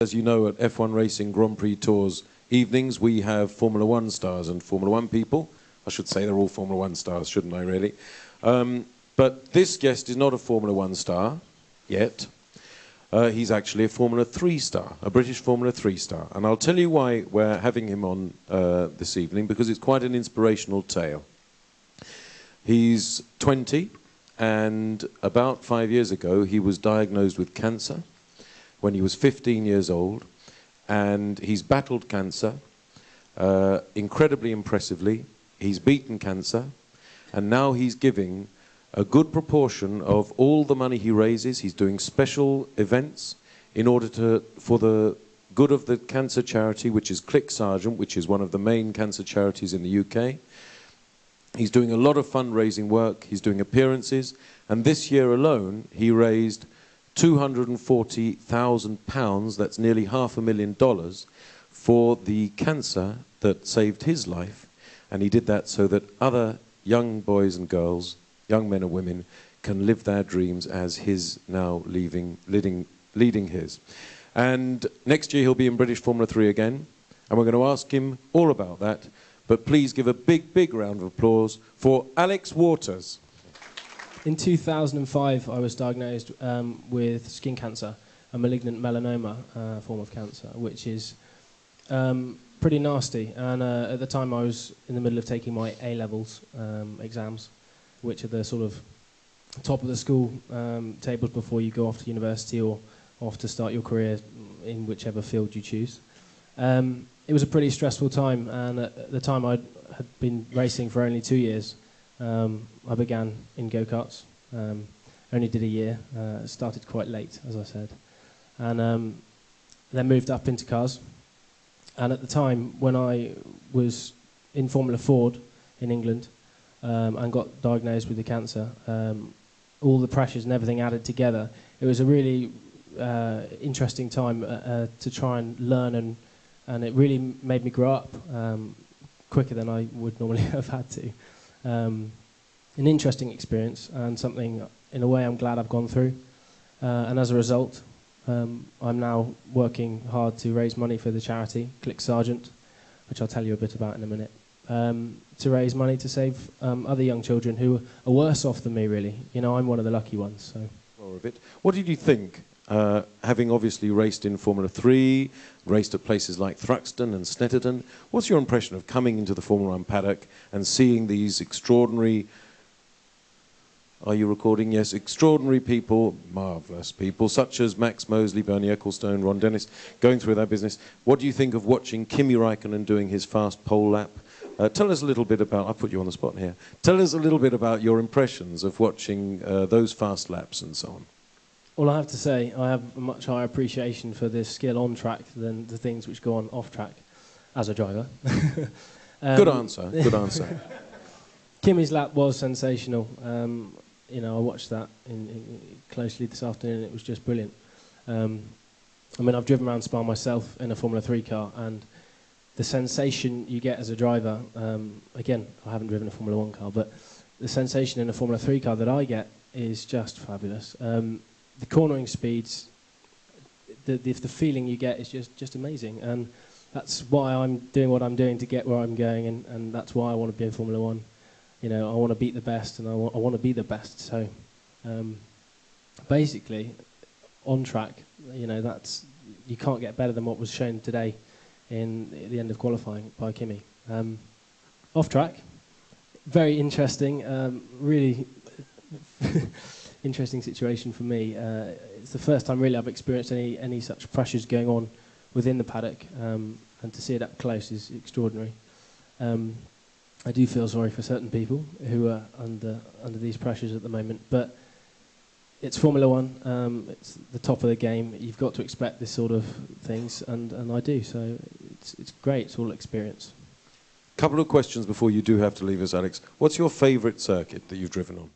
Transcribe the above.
As you know, at F1 Racing Grand Prix Tours evenings, we have Formula One stars and Formula One people. I should say they're all Formula One stars, shouldn't I, really? But this guest is not a Formula One star yet. He's actually a Formula 3 star, a British Formula 3 star. And I'll tell you why we're having him on this evening, because it's quite an inspirational tale. He's 20, and about 5 years ago, he was diagnosed with cancer when he was 15 years old, and he's battled cancer incredibly impressively. He's beaten cancer, and now he's giving a good proportion of all the money he raises. He's doing special events in order for the good of the cancer charity, which is Click Sargent, which is one of the main cancer charities in the UK. He's doing a lot of fundraising work, he's doing appearances, and this year alone he raised £240,000, that's nearly $500,000, for the cancer that saved his life. And he did that so that other young boys and girls, young men and women, can live their dreams as his now leading his. And next year he'll be in British Formula 3 again, and we're going to ask him all about that. But please give a big, big round of applause for Alex Waters. In 2005, I was diagnosed with skin cancer, a malignant melanoma form of cancer, which is pretty nasty. And at the time, I was in the middle of taking my A-levels exams, which are the sort of top of the school tables before you go off to university or off to start your career in whichever field you choose. It was a pretty stressful time, and at the time I had been racing for only 2 years. I began in go-karts, only did a year, started quite late, as I said, and then moved up into cars. And at the time, when I was in Formula Ford in England and got diagnosed with the cancer, all the pressures and everything added together, it was a really interesting time to try and learn, and it really made me grow up quicker than I would normally have had to. An interesting experience, and something, in a way, I'm glad I've gone through. And as a result, I'm now working hard to raise money for the charity, Click Sargent, which I'll tell you a bit about in a minute, to raise money to save other young children who are worse off than me, really. You know, I'm one of the lucky ones. So. More of it. What did you think, having obviously raced in Formula 3, raced at places like Thruxton and Snetterton? What's your impression of coming into the Formula 1 paddock and seeing these extraordinary... Are you recording? Yes, extraordinary people, marvellous people, such as Max Mosley, Bernie Ecclestone, Ron Dennis, going through their business. What do you think of watching Kimi Raikkonen doing his fast pole lap? Tell us a little bit about... I'll put you on the spot here. Tell us a little bit about your impressions of watching those fast laps and so on. Well, I have to say, I have a much higher appreciation for the skill on track than the things which go on off track, as a driver. Good answer, good answer. Kimi's lap was sensational. You know, I watched that closely this afternoon, and it was just brilliant. I mean, I've driven around Spa myself in a Formula 3 car, and the sensation you get as a driver, again, I haven't driven a Formula 1 car, but the sensation in a Formula 3 car that I get is just fabulous. The cornering speeds, the feeling you get is just amazing, and that's why I'm doing what I'm doing to get where I'm going, and that's why I want to be in Formula 1. You know, I want to beat the best, and I want to be the best. So, basically, on track, you know, you can't get better than what was shown today in the end of qualifying by Kimi. Off track, very interesting, really interesting situation for me. It's the first time really I've experienced any such pressures going on within the paddock, and to see it up close is extraordinary. I do feel sorry for certain people who are under these pressures at the moment, but it's Formula 1, it's the top of the game. You've got to expect this sort of things, and I do, so it's great. It's all experience. Couple of questions before you do have to leave us, Alex. What's your favourite circuit that you've driven on?